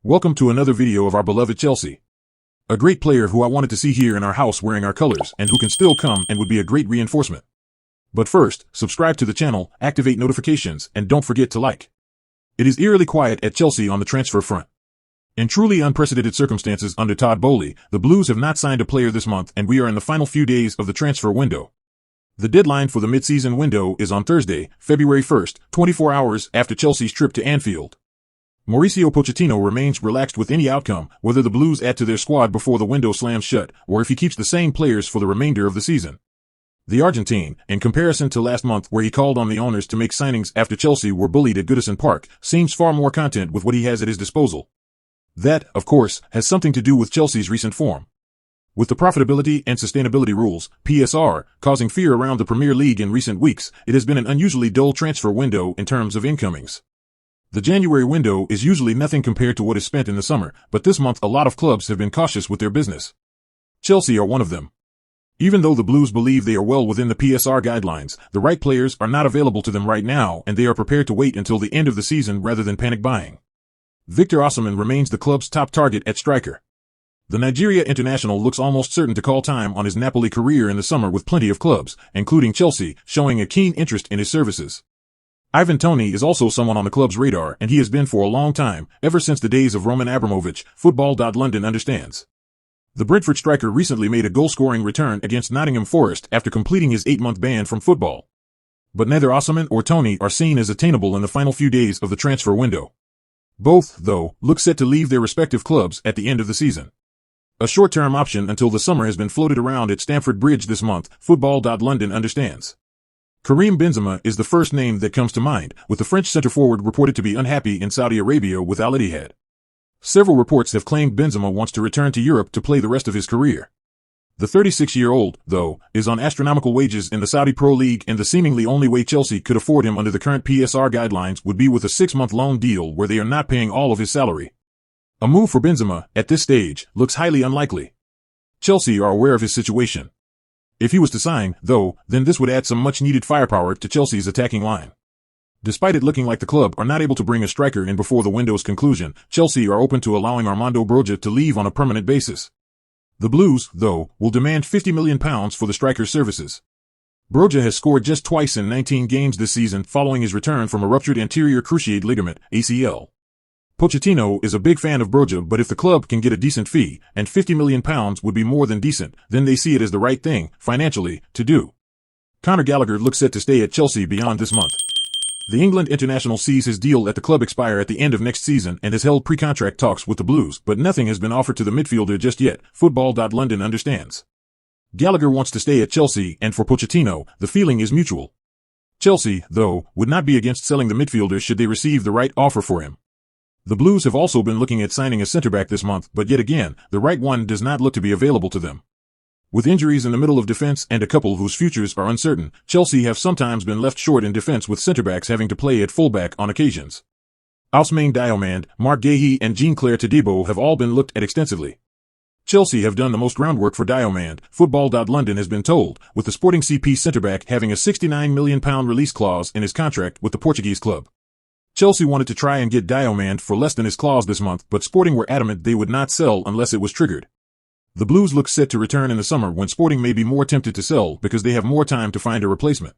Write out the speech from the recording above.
Welcome to another video of our beloved Chelsea. A great player who I wanted to see here in our house wearing our colors and who can still come and would be a great reinforcement. But first, subscribe to the channel, activate notifications, and don't forget to like. It is eerily quiet at Chelsea on the transfer front. In truly unprecedented circumstances under Todd Boehly, the Blues have not signed a player this month and we are in the final few days of the transfer window. The deadline for the mid-season window is on Thursday, February 1st, 24 hours after Chelsea's trip to Anfield. Mauricio Pochettino remains relaxed with any outcome, whether the Blues add to their squad before the window slams shut, or if he keeps the same players for the remainder of the season. The Argentine, in comparison to last month where he called on the owners to make signings after Chelsea were bullied at Goodison Park, seems far more content with what he has at his disposal. That, of course, has something to do with Chelsea's recent form. With the profitability and sustainability rules, PSR, causing fear around the Premier League in recent weeks, it has been an unusually dull transfer window in terms of incomings. The January window is usually nothing compared to what is spent in the summer, but this month a lot of clubs have been cautious with their business. Chelsea are one of them. Even though the Blues believe they are well within the PSR guidelines, the right players are not available to them right now and they are prepared to wait until the end of the season rather than panic buying. Victor Osimhen remains the club's top target at striker. The Nigeria international looks almost certain to call time on his Napoli career in the summer with plenty of clubs, including Chelsea, showing a keen interest in his services. Ivan Toney is also someone on the club's radar, and he has been for a long time, ever since the days of Roman Abramovich, Football.London understands. The Brentford striker recently made a goal-scoring return against Nottingham Forest after completing his 8-month ban from football. But neither Osimhen or Toney are seen as attainable in the final few days of the transfer window. Both, though, look set to leave their respective clubs at the end of the season. A short-term option until the summer has been floated around at Stamford Bridge this month, Football.London understands. Karim Benzema is the first name that comes to mind, with the French centre-forward reported to be unhappy in Saudi Arabia with Al Ittihad. Several reports have claimed Benzema wants to return to Europe to play the rest of his career. The 36-year-old, though, is on astronomical wages in the Saudi Pro League and the seemingly only way Chelsea could afford him under the current PSR guidelines would be with a 6-month loan deal where they are not paying all of his salary. A move for Benzema, at this stage, looks highly unlikely. Chelsea are aware of his situation. If he was to sign, though, then this would add some much-needed firepower to Chelsea's attacking line. Despite it looking like the club are not able to bring a striker in before the window's conclusion, Chelsea are open to allowing Armando Broja to leave on a permanent basis. The Blues, though, will demand £50 million for the striker's services. Broja has scored just twice in 19 games this season following his return from a ruptured anterior cruciate ligament, ACL. Pochettino is a big fan of Broja, but if the club can get a decent fee, and £50 million would be more than decent, then they see it as the right thing, financially, to do. Conor Gallagher looks set to stay at Chelsea beyond this month. The England international sees his deal at the club expire at the end of next season and has held pre-contract talks with the Blues, but nothing has been offered to the midfielder just yet, Football.London understands. Gallagher wants to stay at Chelsea, and for Pochettino, the feeling is mutual. Chelsea, though, would not be against selling the midfielder should they receive the right offer for him. The Blues have also been looking at signing a centre-back this month, but yet again, the right one does not look to be available to them. With injuries in the middle of defense and a couple whose futures are uncertain, Chelsea have sometimes been left short in defense with centre-backs having to play at fullback on occasions. Ousmane Diomande, Marc Guéhi and Jean-Claire Todibo have all been looked at extensively. Chelsea have done the most groundwork for Diomande, Football.London has been told, with the Sporting CP centre-back having a £69 million release clause in his contract with the Portuguese club. Chelsea wanted to try and get Diomande for less than his clause this month, but Sporting were adamant they would not sell unless it was triggered. The Blues look set to return in the summer when Sporting may be more tempted to sell because they have more time to find a replacement.